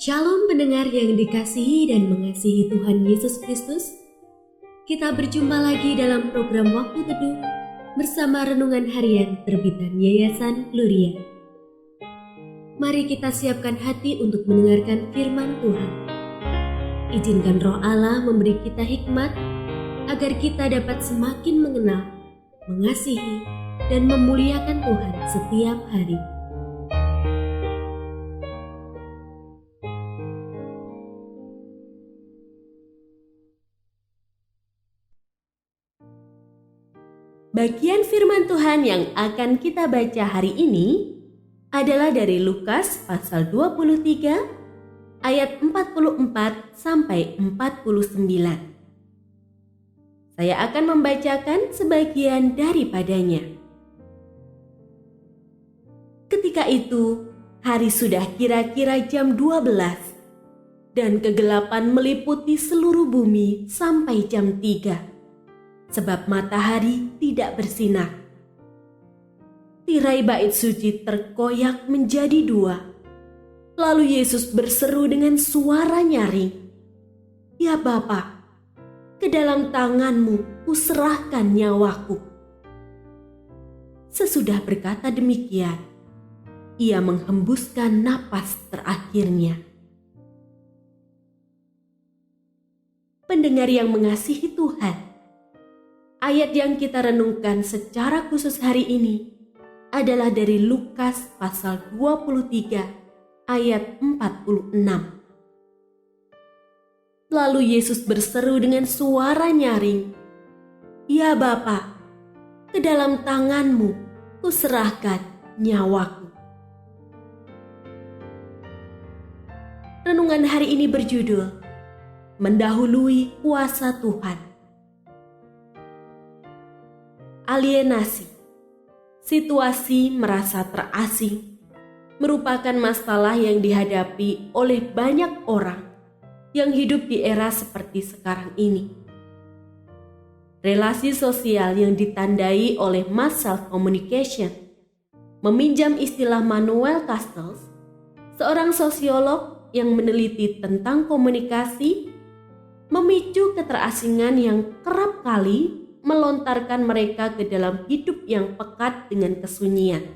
Shalom pendengar yang dikasihi dan mengasihi Tuhan Yesus Kristus. Kita berjumpa lagi dalam program Waktu Teduh bersama Renungan Harian terbitan Yayasan Gloria. Mari kita siapkan hati untuk mendengarkan firman Tuhan. Izinkan Roh Allah memberi kita hikmat agar kita dapat semakin mengenal, mengasihi, dan memuliakan Tuhan setiap hari. Bagian firman Tuhan yang akan kita baca hari ini adalah dari Lukas pasal 23 ayat 44 sampai 49. Saya akan membacakan sebagian daripadanya. Ketika itu, hari sudah kira-kira jam 12 dan kegelapan meliputi seluruh bumi sampai jam 3. Sebab matahari tidak bersinar. Tirai bait suci terkoyak menjadi dua. Lalu Yesus berseru dengan suara nyaring, "Ya Bapa, ke dalam tangan-Mu kuserahkan nyawaku." Sesudah berkata demikian, Ia menghembuskan napas terakhirnya. Pendengar yang mengasihi Tuhan, ayat yang kita renungkan secara khusus hari ini adalah dari Lukas pasal 23 ayat 46. Lalu Yesus berseru dengan suara nyaring, "Ya Bapa, ke dalam tangan-Mu kuserahkan nyawaku." Renungan hari ini berjudul Mendahului Kuasa Tuhan. Alienasi, situasi merasa terasing, merupakan masalah yang dihadapi oleh banyak orang yang hidup di era seperti sekarang ini. Relasi sosial yang ditandai oleh mass self-communication. Meminjam istilah Manuel Castells, seorang sosiolog yang meneliti tentang komunikasi, memicu keterasingan yang kerap kali melontarkan mereka ke dalam hidup yang pekat dengan kesunyian.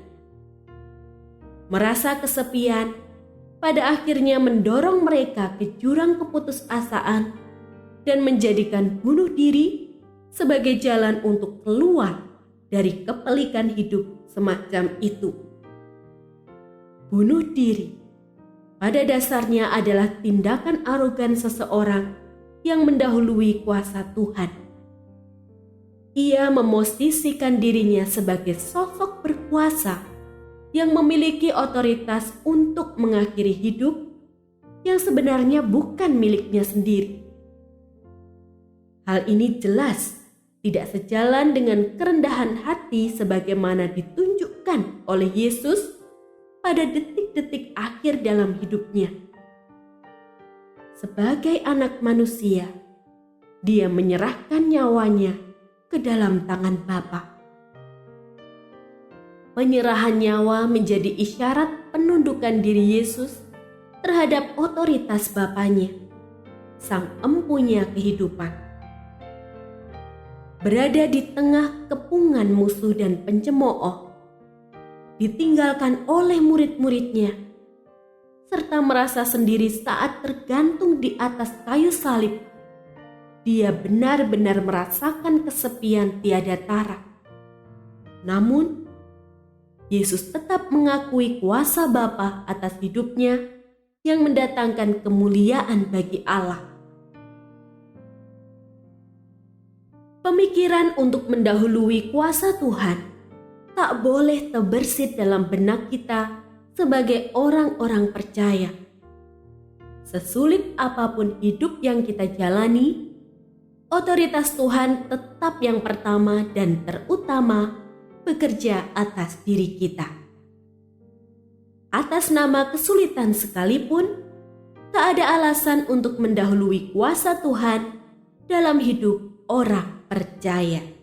Merasa kesepian, pada akhirnya mendorong mereka ke jurang keputusasaan dan menjadikan bunuh diri sebagai jalan untuk keluar dari kepelikan hidup semacam itu. Bunuh diri pada dasarnya adalah tindakan arogan seseorang yang mendahului kuasa Tuhan. Ia memosisikan dirinya sebagai sosok berkuasa yang memiliki otoritas untuk mengakhiri hidup yang sebenarnya bukan miliknya sendiri. Hal ini jelas tidak sejalan dengan kerendahan hati sebagaimana ditunjukkan oleh Yesus pada detik-detik akhir dalam hidupnya. Sebagai anak manusia, Dia menyerahkan nyawanya ke dalam tangan Bapa. Penyerahan nyawa menjadi isyarat penundukan diri Yesus terhadap otoritas Bapanya, Sang Empunya kehidupan. Berada di tengah kepungan musuh dan pencemooh, ditinggalkan oleh murid-muridnya, serta merasa sendiri saat tergantung di atas kayu salib, Dia benar-benar merasakan kesepian tiada tara. Namun, Yesus tetap mengakui kuasa Bapa atas hidupnya yang mendatangkan kemuliaan bagi Allah. Pemikiran untuk mendahului kuasa Tuhan tak boleh terbersit dalam benak kita sebagai orang-orang percaya. Sesulit apapun hidup yang kita jalani, otoritas Tuhan tetap yang pertama dan terutama bekerja atas diri kita. Atas nama kesulitan sekalipun, tak ada alasan untuk mendahului kuasa Tuhan dalam hidup orang percaya.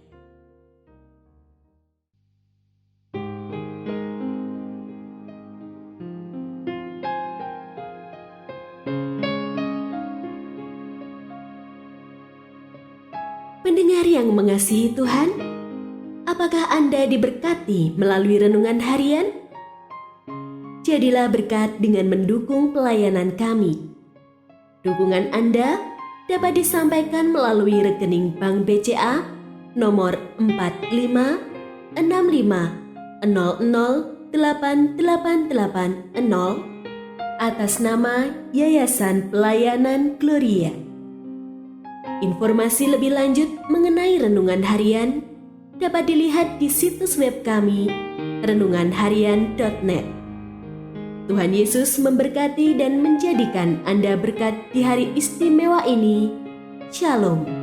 Pendengar yang mengasihi Tuhan, apakah Anda diberkati melalui renungan harian? Jadilah berkat dengan mendukung pelayanan kami. Dukungan Anda dapat disampaikan melalui rekening Bank BCA nomor 4565008880 atas nama Yayasan Pelayanan Gloria. Informasi lebih lanjut mengenai renungan harian dapat dilihat di situs web kami renunganharian.net. Tuhan Yesus memberkati dan menjadikan Anda berkat di hari istimewa ini. Shalom.